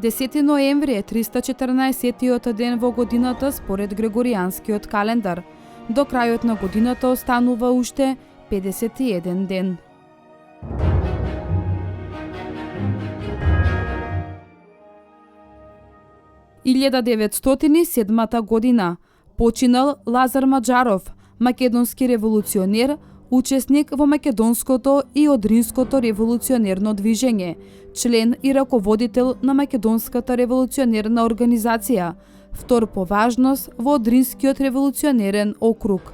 10 ноември е 314-тиот ден во годината според Грегоријанскиот календар. До крајот на годината останува уште 51 ден. Илјада 907 година починал Лазар Маџаров, македонски револуционер, учесник во македонското и одринското револуционерно движење, член и раководител на македонската револуционерна организација, втор по важност во одринскиот револуционерен округ.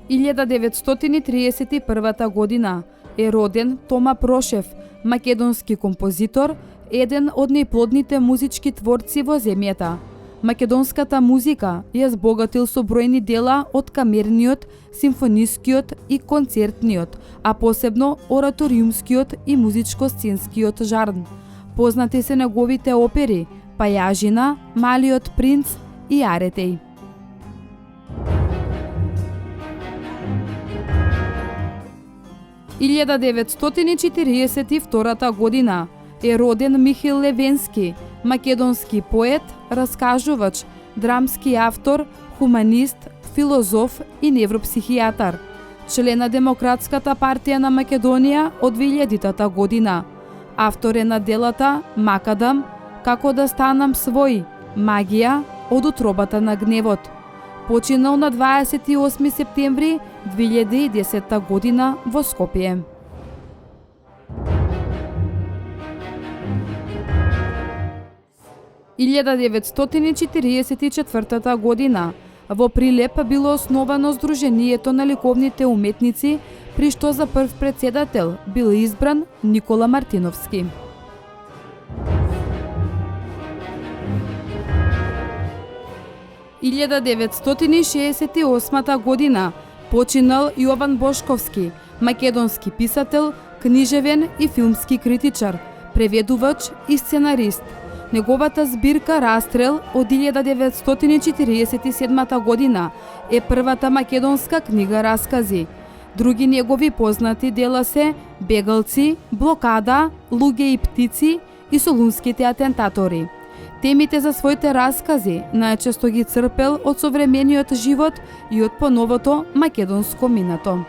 Илјада 931 година е роден Тома Прошев, македонски композитор, еден од најплодните музички творци во земјата. Македонската музика ја збогатил со бројни дела од камерниот, симфонискиот и концертниот, а посебно ораториумскиот и музичко-сценскиот жарн. Познати се неговите опери Пајажина, Малиот принц и Аретеј. Илјада 942 година е роден Михаил Левенски, македонски поет, раскажувач, драмски автор, хуманист, филозоф и невропсихијатар. Член на Демократската партија на Македонија од 2000 година. Автор е на делата Макадам, Како да станам свој, Магија, Од утробата на гневот. Починал на 28 септември 2010 година во Скопје. Илјада 944 година во Прилеп било основано Сдруженијето на ликовните уметници, при што за прв председател бил избран Никола Мартиновски. Илјада 968 година починал Јован Бошковски, македонски писател, книжевен и филмски критичар, преведувач и сценарист. Неговата збирка Растрел од 1947 година е првата македонска книга раскази. Други негови познати дела се Бегалци, Блокада, Луѓе и птици и Солунските атентатори. Темите за своите раскази најчесто ги црпел од современиот живот и од поновото македонско минато.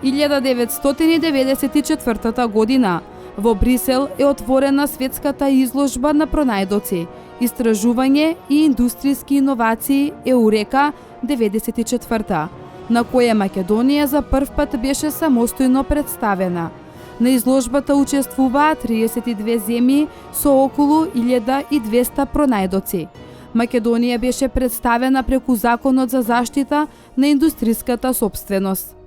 Илјада 994 година во Брисел е отворена светската изложба на пронајдоци, истражување и индустријски иновации Еурека 94, на која Македонија за прв пат беше самостојно представена. На изложбата учествуваа 32 земји со околу 1200 пронајдоци. Македонија беше представена преку Законот за заштита на индустријската сопственост. –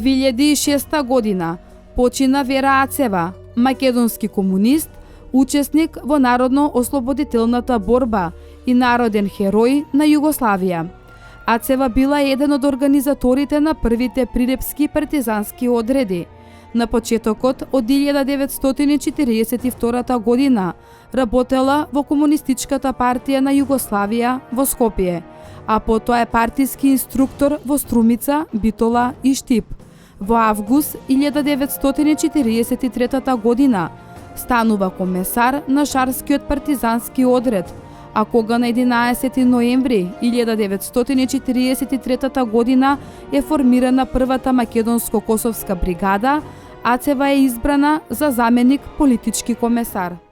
2006 година почина Вера Ацева, македонски комунист, учесник во народно-ослободителната борба и народен херој на Југославија. Ацева била еден од организаторите на првите прилепски партизански одреди. На почетокот од 1942 година работела во Комунистичката партија на Југославија во Скопје, а потоа е партиски инструктор во Струмица, Битола и Штип. Во август 1943 година станува комесар на Шарскиот партизански одред, а кога на 11 ноември 1943 година е формирана првата македонско-косовска бригада, Ацева е избрана за заменик политички комесар.